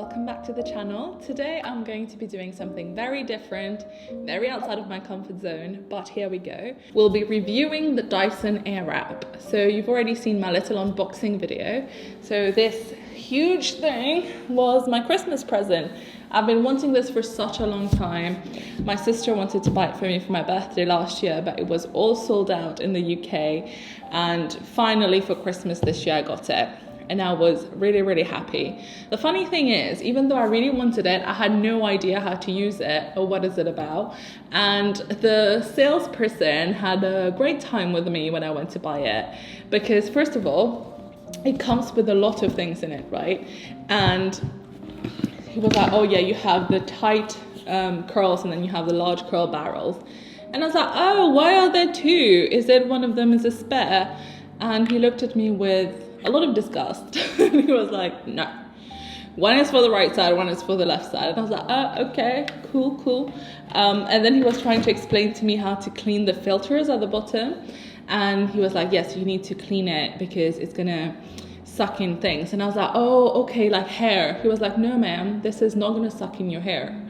welcome back to the channel. Today I'm going to be doing something very different, very outside of my comfort zone, but here we go. We'll be reviewing the Dyson Airwrap. So you've already seen my little unboxing video. So this huge thing was my Christmas present. I've been wanting this for such a long time. My sister wanted to buy it for me for my birthday last year, but it was all sold out in the UK. And finally for Christmas this year I got it. And I was really, really happy. The funny thing is, even though I really wanted it, I had no idea how to use it or what is it about. And the salesperson had a great time with me when I went to buy it. Because first of all, it comes with a lot of things in it, right? And he was like, oh yeah, you have the tight curls and then you have the large curl barrels. And I was like, oh, why are there two? Is it one of them is a spare? And he looked at me with a lot of disgust. He was like, no, one is for the right side, one is for the left side. And I was like, oh, okay, cool. And then he was trying to explain to me how to clean the filters at the bottom. And he was like, yes, you need to clean it because it's gonna suck in things. And I was like, oh, okay, like hair. He was like, no, ma'am, this is not gonna suck in your hair.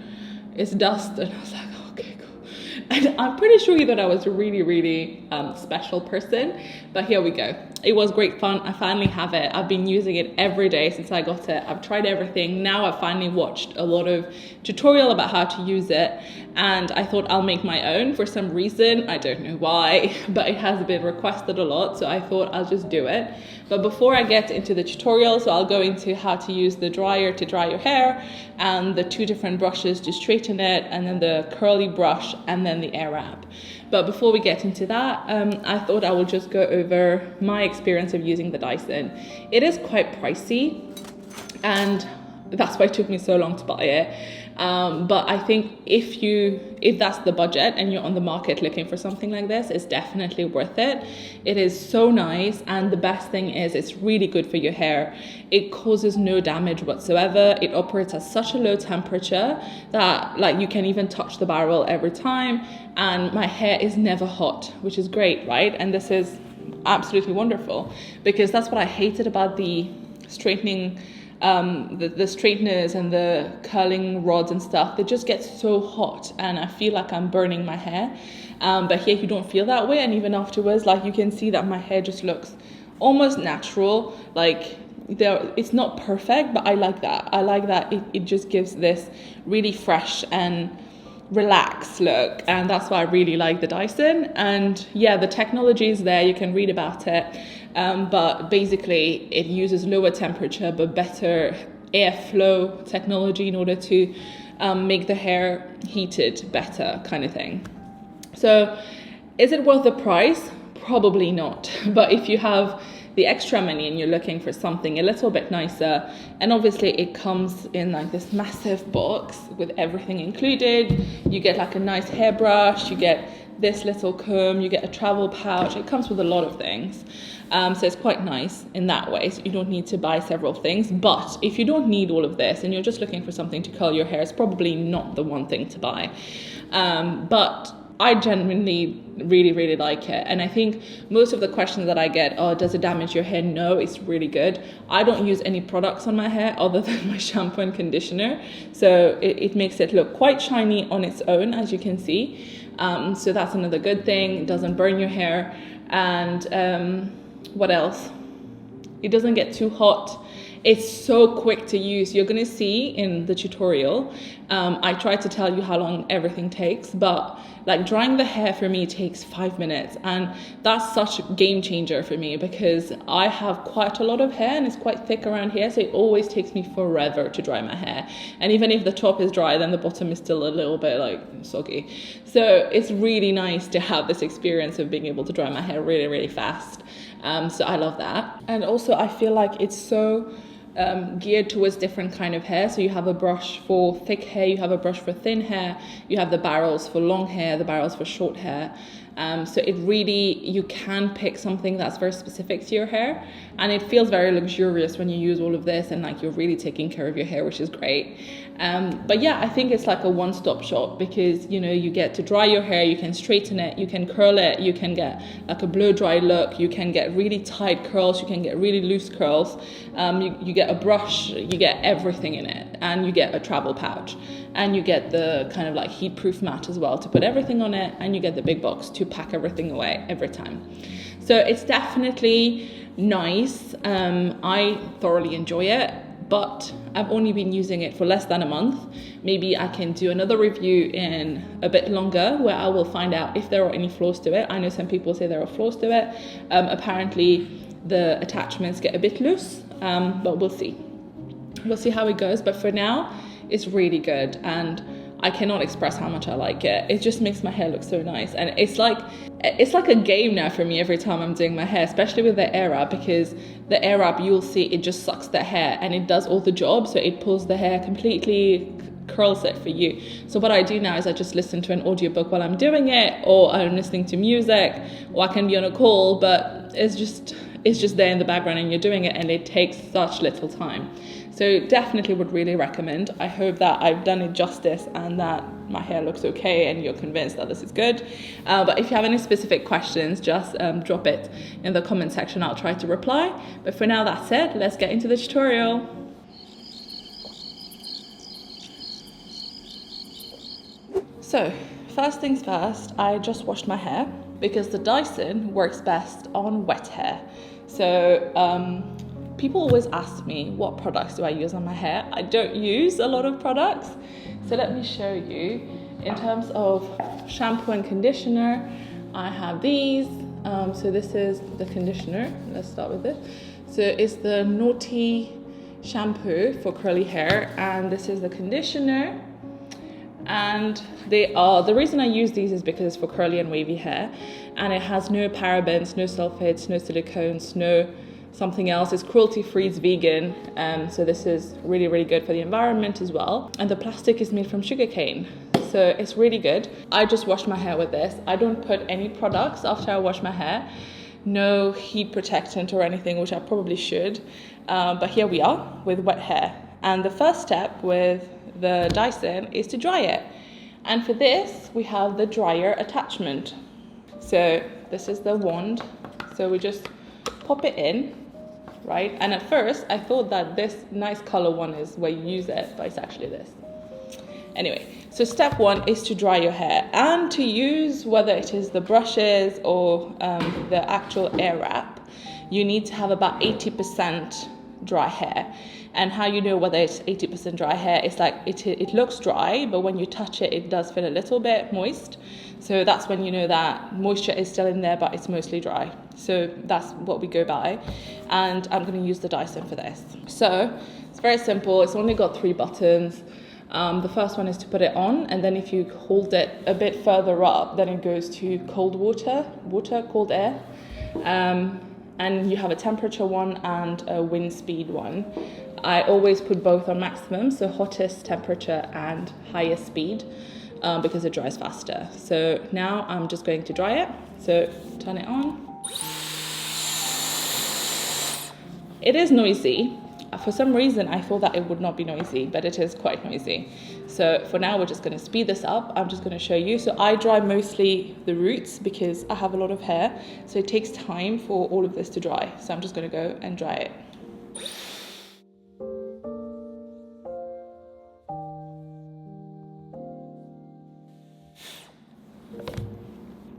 It's dust. And I was like, okay, cool. And I'm pretty sure he thought I was a really, really special person, but here we go. It was great fun. I finally have it. I've been using it every day since I got it. I've tried everything. Now I've finally watched a lot of tutorial about how to use it, and I thought I'll make my own for some reason. I don't know why, but it has been requested a lot, so I thought I'll just do it. But before I get into the tutorial, so I'll go into how to use the dryer to dry your hair, and the two different brushes to straighten it, and then the curly brush, and then the Airwrap. But before we get into that, I thought I would just go over my experience of using the Dyson. It is quite pricey, and that's why it took me so long to buy it. But I think if that's the budget and you're on the market looking for something like this, it's definitely worth it. It is so nice, and the best thing is it's really good for your hair. It causes no damage whatsoever. It operates at such a low temperature that like you can even touch the barrel every time, and my hair is never hot, which is great, right? And this is absolutely wonderful, because that's what I hated about the straightening the straighteners and the curling rods and stuff. They just get so hot and I feel like I'm burning my hair, but here you don't feel that way. And even afterwards, like you can see that my hair just looks almost natural. Like it's not perfect, but I like that. It just gives this really fresh and relaxed look, and that's why I really like the Dyson. And yeah, the technology is there, you can read about it, but basically it uses lower temperature but better airflow technology in order to make the hair heated better, kind of thing. So is it worth the price? Probably not. But if you have the extra money and you're looking for something a little bit nicer, and obviously it comes in like this massive box with everything included. You get like a nice hairbrush, you get this little comb, you get a travel pouch. It comes with a lot of things, so it's quite nice in that way, so you don't need to buy several things. But if you don't need all of this and you're just looking for something to curl your hair, it's probably not the one thing to buy. But I genuinely really like it. And I think most of the questions that I get, oh, does it damage your hair? No, it's really good. I don't use any products on my hair other than my shampoo and conditioner. So it makes it look quite shiny on its own, as you can see. So that's another good thing. It doesn't burn your hair. And what else? It doesn't get too hot. It's so quick to use. You're going to see in the tutorial, I tried to tell you how long everything takes, but like drying the hair for me takes 5 minutes, and that's such a game changer for me because I have quite a lot of hair and it's quite thick around here, so it always takes me forever to dry my hair. And even if the top is dry, then the bottom is still a little bit like soggy. So it's really nice to have this experience of being able to dry my hair really fast. So I love that. And also I feel like it's so geared towards different kind of hair. So you have a brush for thick hair, you have a brush for thin hair, you have the barrels for long hair, the barrels for short hair. So it really, you can pick something that's very specific to your hair, and it feels very luxurious when you use all of this, and like you're really taking care of your hair, which is great. But yeah, I think it's like a one-stop shop, because you know, you get to dry your hair, you can straighten it, you can curl it, you can get like a blow dry look, you can get really tight curls, you can get really loose curls, you get a brush, you get everything in it, and you get a travel pouch, and you get the kind of like heat proof mat as well to put everything on it, and you get the big box to pack everything away every time. So it's definitely nice. I thoroughly enjoy it, but I've only been using it for less than a month. Maybe I can do another review in a bit longer where I will find out if there are any flaws to it. I know some people say there are flaws to it. Apparently the attachments get a bit loose, but we'll see. We'll see how it goes. But for now, it's really good, and I cannot express how much I like it. It just makes my hair look so nice, and it's like a game now for me every time I'm doing my hair, especially with the Airwrap, because the Airwrap, you'll see it just sucks the hair and it does all the job. So it pulls the hair completely, curls it for you. So what I do now is I just listen to an audiobook while I'm doing it, or I'm listening to music, or I can be on a call, but it's just there in the background and you're doing it, and it takes such little time. So definitely would really recommend. I hope that I've done it justice and that my hair looks okay and you're convinced that this is good. But if you have any specific questions, just drop it in the comment section. I'll try to reply. But for now, that's it. Let's get into the tutorial. So first things first, I just washed my hair because the Dyson works best on wet hair. So people always ask me, what products do I use on my hair? I don't use a lot of products. So let me show you. In terms of shampoo and conditioner, I have these. So this is the conditioner. Let's start with this. So it's the Naughty shampoo for curly hair, and this is the conditioner. And the reason I use these is because it's for curly and wavy hair, and it has no parabens, no sulfates, no silicones, no something else. It's cruelty-free, it's vegan, so this is really, really good for the environment as well. And the plastic is made from sugarcane, so it's really good. I just wash my hair with this. I don't put any products after I wash my hair. No heat protectant or anything, which I probably should. But here we are with wet hair. And the first step with the Dyson is to dry it. And for this, we have the dryer attachment. So this is the wand. So we just pop it in, right? And at first I thought that this nice color one is where you use it, but it's actually this. Anyway, so step one is to dry your hair, and to use whether it is the brushes or the actual Airwrap, you need to have about 80% dry hair. And how you know whether it's 80% dry hair, it's like it looks dry, but when you touch it, it does feel a little bit moist. So that's when you know that moisture is still in there, but it's mostly dry. So that's what we go by. And I'm going to use the Dyson for this. So it's very simple. It's only got 3 buttons. The first one is to put it on, and then if you hold it a bit further up, then it goes to cold cold air. And you have a temperature one and a wind speed one. I always put both on maximum, so hottest temperature and highest speed, because it dries faster. So now I'm just going to dry it. So turn it on. It is noisy. For some reason, I thought that it would not be noisy, but it is quite noisy. So for now, we're just going to speed this up. I'm just going to show you. So I dry mostly the roots because I have a lot of hair. So it takes time for all of this to dry. So I'm just going to go and dry it.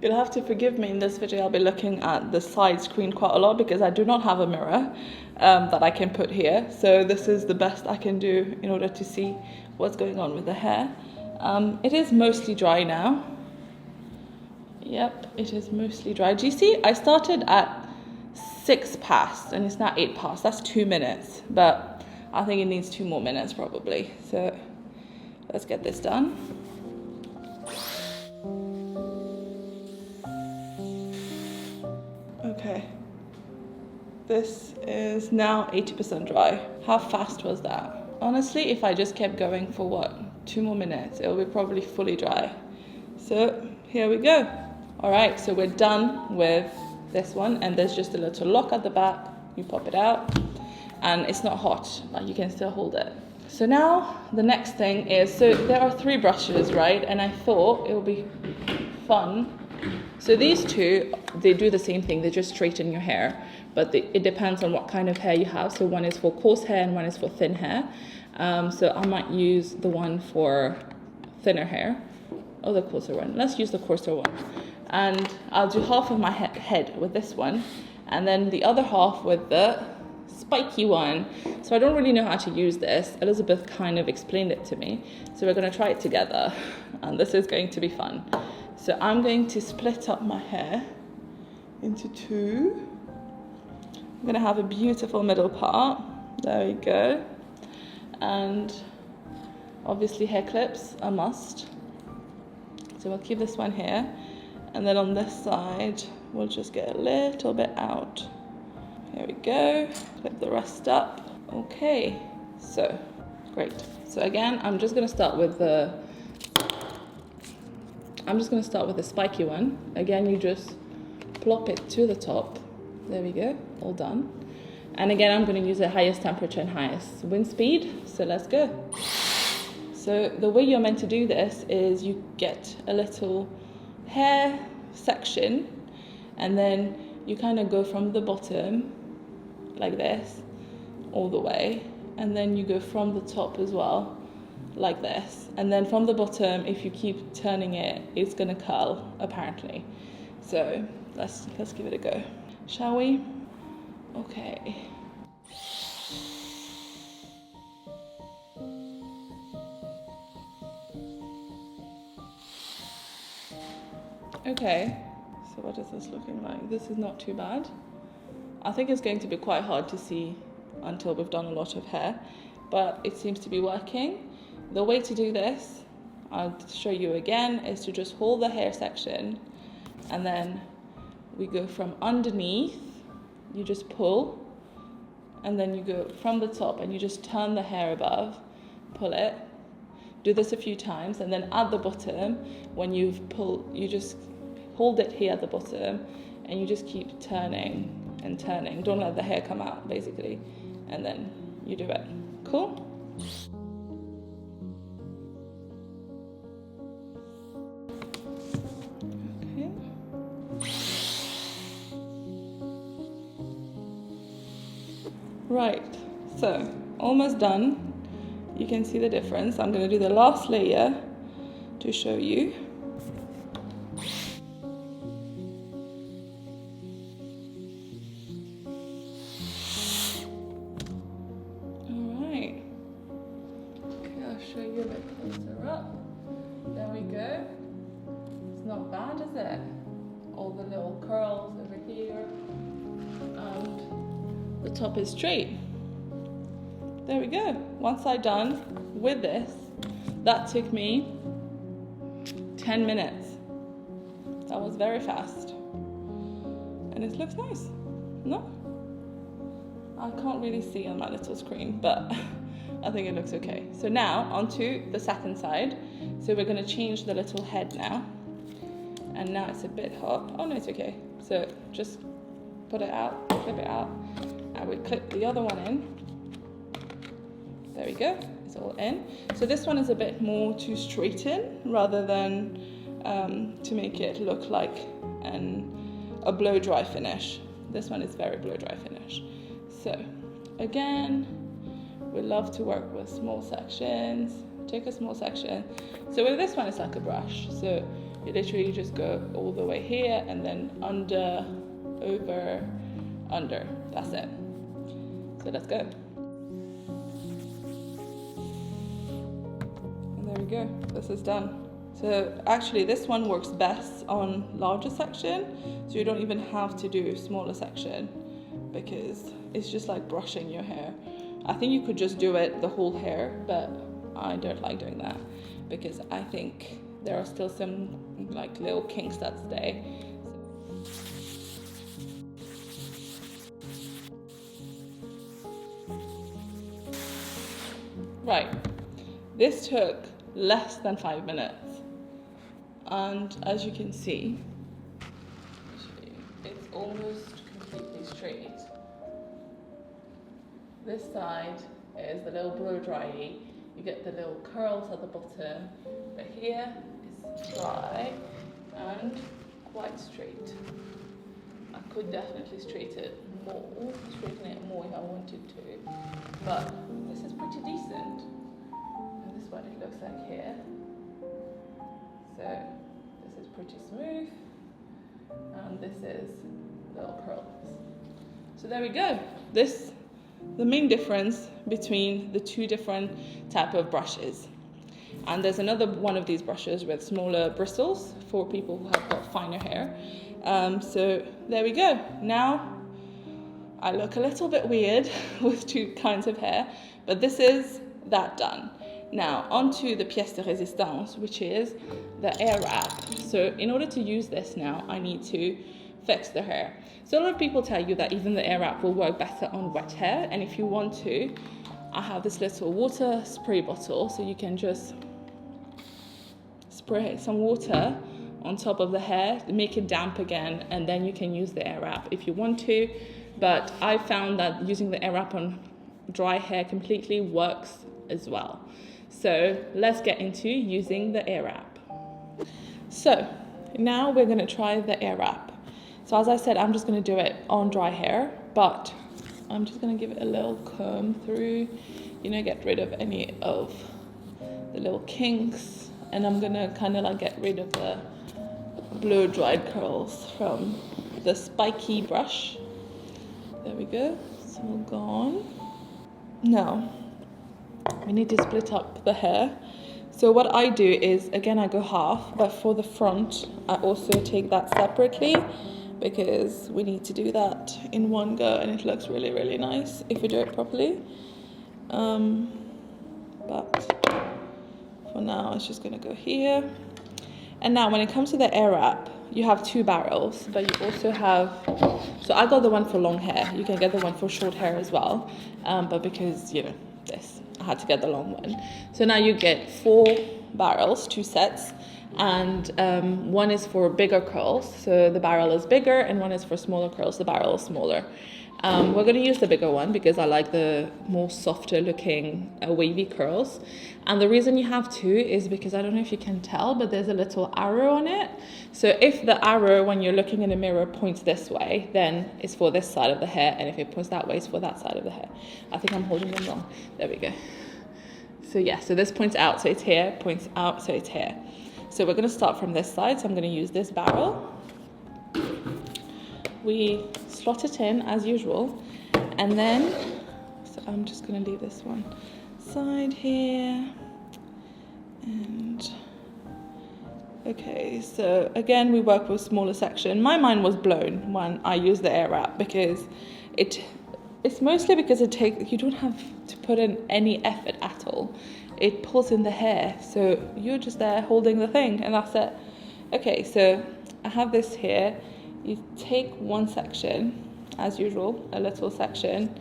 You'll have to forgive me in this video. I'll be looking at the side screen quite a lot because I do not have a mirror that I can put here. So this is the best I can do in order to see what's going on with the hair. It is mostly dry now. Yep, it is mostly dry. Do you see? I started at 6 past and it's now 8 past. That's 2 minutes, but I think it needs 2 more minutes probably. So let's get this done. Okay, this is now 80% dry. How fast was that? Honestly, if I just kept going for 2 more minutes, it will be probably fully dry. So here we go. All right, so we're done with this one, and there's just a little lock at the back. You pop it out, and it's not hot, like you can still hold it. So now the next thing is, so there are 3 brushes, right? And I thought it would be fun. So these 2, they do the same thing, they just straighten your hair, but it depends on what kind of hair you have. So one is for coarse hair and one is for thin hair. So I might use the one for thinner hair, or the coarser one. Let's use the coarser one. And I'll do half of my head with this one, and then the other half with the spiky one. So I don't really know how to use this. Elizabeth kind of explained it to me. So we're going to try it together, and this is going to be fun. So I'm going to split up my hair into 2. I'm going to have a beautiful middle part. There we go. And obviously hair clips, a must. So we'll keep this one here. And then on this side, we'll just get a little bit out. Here we go. Clip the rest up. Okay, so great. So again, I'm just going to start with the spiky one. Again, you just plop it to the top. There we go, all done. And again, I'm going to use the highest temperature and highest wind speed. So let's go. So the way you're meant to do this is you get a little hair section, and then you kind of go from the bottom like this all the way, and then you go from the top as well like this, and then from the bottom, if you keep turning it, it's gonna curl apparently. So let's give it a go, shall we? Okay. Okay, so what is this looking like? This is not too bad. I think it's going to be quite hard to see until we've done a lot of hair, but it seems to be working. The way to do this, I'll show you again, is to just hold the hair section, and then we go from underneath, you just pull, and then you go from the top and you just turn the hair above, pull it. Do this a few times, and then at the bottom, when you've pulled, you just hold it here at the bottom, and you just keep turning and turning. Don't let the hair come out, basically, and then you do it. Cool? Okay. Right, so almost done. You can see the difference. I'm going to do the last layer to show you. All right. Okay, I'll show you a bit closer up. There we go. It's not bad, is it? All the little curls over here. And the top is straight. There we go, one side done with this. That took me 10 minutes. That was very fast. And it looks nice, no? I can't really see on my little screen, but I think it looks okay. So now, onto the second side. So we're gonna change the little head now. And now it's a bit hot. Oh no, it's okay. So just put it out, clip it out, and we clip the other one in. There we go, it's all in. So this one is a bit more to straighten rather than to make it look like a blow dry finish. This one is very blow dry finish. So again, we love to work with small sections. Take a small section. So with this one, it's like a brush. So you literally just go all the way here and then under, over, under. That's it. So let's go. There we go, this is done. So actually this one works best on larger section, so you don't even have to do smaller section because it's just like brushing your hair. I think you could just do it the whole hair, but I don't like doing that because I think there are still some like little kinks that stay. Right, this took less than 5 minutes, and as you can see, almost completely straight. This side is the little blow dryy. You get the little curls at the bottom, but here is dry and quite straight. I could definitely straighten it more if I wanted to, but this is pretty decent. And this is what it looks like here. So this is pretty smooth, and this is little curls. So there we go. The main difference between the two different type of brushes. And there's another one of these brushes with smaller bristles for people who have got finer hair. So there we go. Now I look a little bit weird with two kinds of hair, but this is that done. Now onto the pièce de résistance, which is the Airwrap. So in order to use this now, I need to fix the hair. So a lot of people tell you that even the Airwrap will work better on wet hair, and if you want to, I have this little water spray bottle, so you can just spray some water on top of the hair, make it damp again, and then you can use the Airwrap if you want to. But I found that using the Airwrap on dry hair completely works as well. So let's get into using the Airwrap. So now we're going to try the Airwrap. So as I said, I'm just going to do it on dry hair, but I'm just going to give it a little comb through, get rid of any of the little kinks, and I'm going to kind of like get rid of the blow dried curls from the Spikey brush. There we go, it's all gone. Now we need to split up the hair. So what I do is, again, I go half, but for the front I also take that separately, because we need to do that in one go, and it looks really, really nice if you do it properly. But for now, it's just gonna go here. And now when it comes to the Airwrap, you have two barrels, but you also have, so I got the one for long hair. You can get the one for short hair as well. But because, this, I had to get the long one. So now you get 4 barrels, 2 sets. And one is for bigger curls, so the barrel is bigger, and one is for smaller curls, the barrel is smaller. We're going to use the bigger one because I like the more softer looking wavy curls. And the reason you have 2 is because, I don't know if you can tell, but there's a little arrow on it. So if the arrow, when you're looking in a mirror, points this way, then it's for this side of the hair, and if it points that way, it's for that side of the hair. I think I'm holding them wrong. There we go. So yeah, so this points out, so it's here, points out, so it's here. So we're going to start from this side, so I'm going to use this barrel. We slot it in as usual, and then, so I'm just going to leave this one side here, and okay, so again we work with smaller section. My mind was blown when I used the Airwrap, because it's mostly because you don't have to put in any effort at all. It pulls in the hair, so you're just there holding the thing, and that's it. Okay, so I have this here. You take one section, as usual, a little section,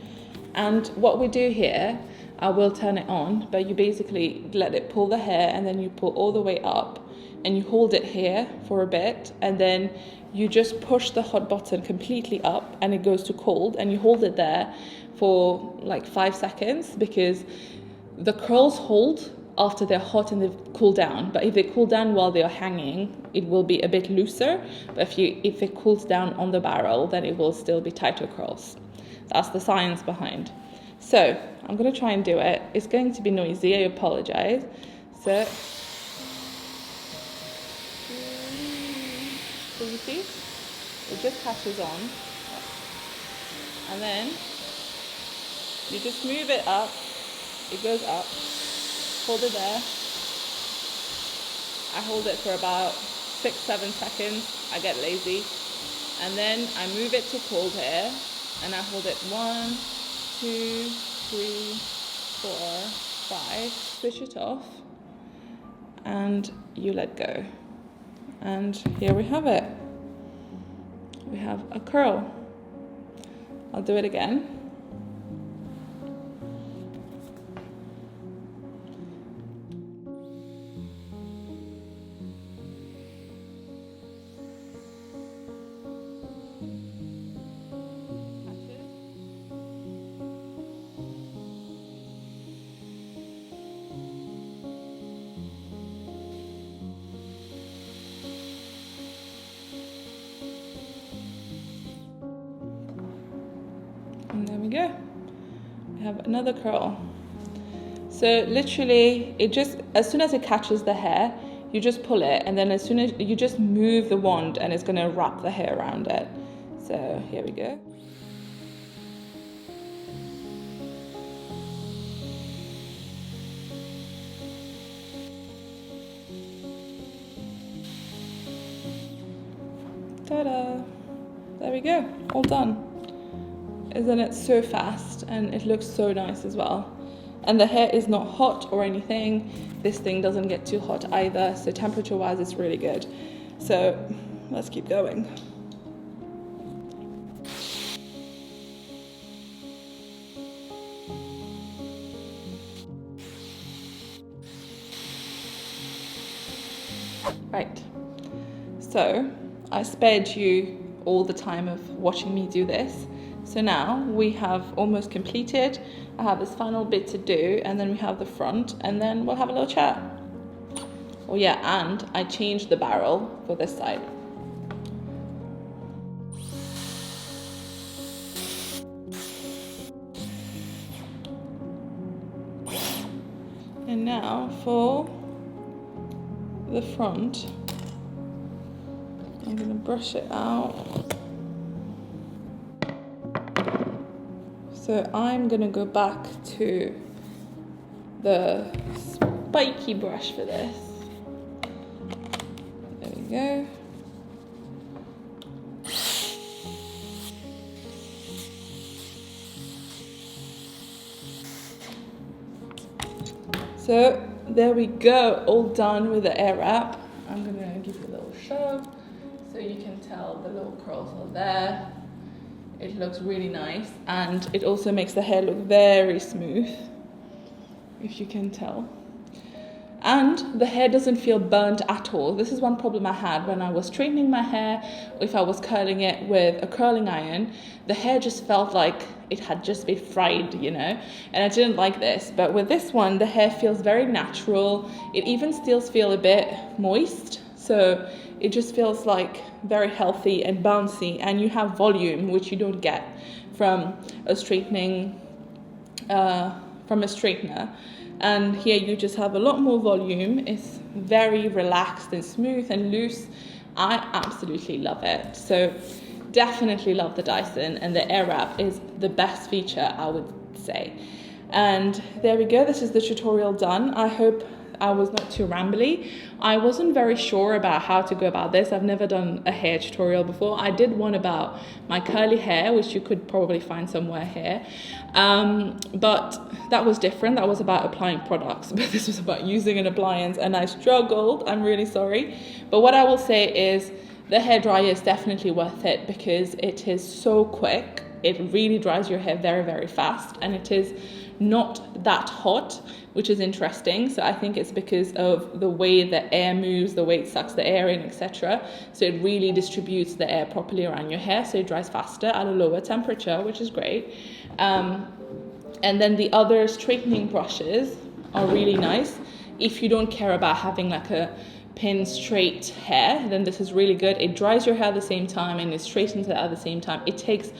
and what we do here, I will turn it on, but you basically let it pull the hair, and then you pull all the way up, and you hold it here for a bit, and then you just push the hot button completely up, and it goes to cold, and you hold it there for like 5 seconds, because the curls hold after they're hot and they've cooled down, but if they cool down while they're hanging, it will be a bit looser. But if it cools down on the barrel, then it will still be tighter curls. That's the science behind. So I'm going to try and do it. It's going to be noisy, I apologize. So you see, it just catches on, and then you just move it up. It goes up, hold it there. I hold it for about 6-7 seconds. I get lazy, and then I move it to cold hair, and I hold it 1, 2, 3, 4, 5. Switch it off, and you let go. And here we have it. We have a curl. I'll do it again. have another curl. So literally, it just, as soon as it catches the hair, you just pull it, and then as soon as you just move the wand, and it's gonna wrap the hair around it. So here we go. Ta-da! There we go, all done. Isn't it so fast? And it looks so nice as well. And the hair is not hot or anything. This thing doesn't get too hot either, so temperature-wise it's really good. So let's keep going. Right, so I spared you all the time of watching me do this. So now we have almost completed. I have this final bit to do, and then we have the front, and then we'll have a little chat. Oh yeah, and I changed the barrel for this side. And now for the front, I'm gonna brush it out. So I'm gonna go back to the spiky brush for this. There we go. So there we go, all done with the air wrap. I'm gonna give you a little show so you can tell the little curls are there. It looks really nice, and it also makes the hair look very smooth, if you can tell. And the hair doesn't feel burnt at all. This is one problem I had when I was straightening my hair, or if I was curling it with a curling iron. The hair just felt like it had just been fried, you know, and I didn't like this. But with this one, the hair feels very natural. It even still feels a bit moist, so it just feels like very healthy and bouncy, and you have volume, which you don't get from a straightening, from a straightener. And here you just have a lot more volume. It's very relaxed and smooth and loose. I absolutely love it. So definitely love the Dyson, and the Airwrap is the best feature, I would say. And there we go, this is the tutorial done. I hope I was not too rambly. I wasn't very sure about how to go about this. I've never done a hair tutorial before. I did one about my curly hair, which you could probably find somewhere here. But that was different. That was about applying products, but this was about using an appliance, and I struggled. I'm really sorry. But what I will say is the hairdryer is definitely worth it because it is so quick. It really dries your hair very, very fast, and it is not that hot, which is interesting. So I think it's because of the way the air moves, the way it sucks the air in, etc. So it really distributes the air properly around your hair, so it dries faster at a lower temperature, which is great. And then the other straightening brushes are really nice. If you don't care about having like a pin straight hair, then this is really good. It dries your hair at the same time and it straightens it at the same time. It takes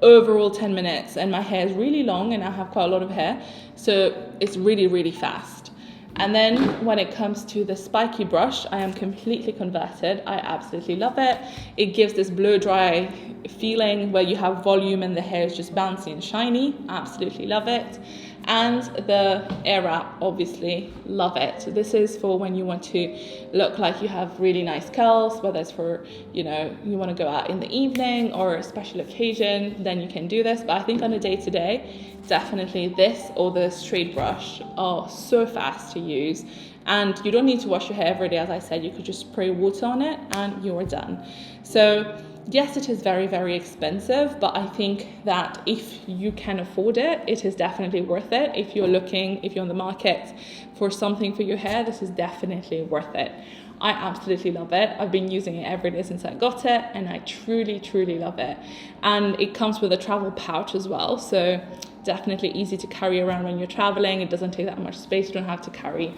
overall 10 minutes, and my hair is really long and I have quite a lot of hair, so it's really, really fast. And then when it comes to the spiky brush, I am completely converted. I absolutely love it. It gives this blow dry feeling where you have volume and the hair is just bouncy and shiny. Absolutely love it. And the Airwrap, obviously love it. So this is for when you want to look like you have really nice curls, whether it's for, you know, you want to go out in the evening or a special occasion, then you can do this. But I think on a day-to-day, definitely this or the straight brush are so fast to use. And you don't need to wash your hair every day, as I said. You could just spray water on it and you're done. So yes, it is very, very expensive, but I think that if you can afford it, it is definitely worth it. If you're on the market for something for your hair, this is definitely worth it. I absolutely love it. I've been using it every day since I got it, and I truly, truly love it. And it comes with a travel pouch as well, so definitely easy to carry around when you're traveling. It doesn't take that much space. You don't have to carry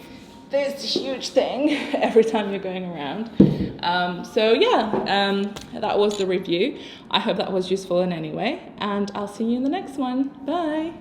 this huge thing every time you're going around. That was the review. I hope that was useful in any way, and I'll see you in the next one. Bye.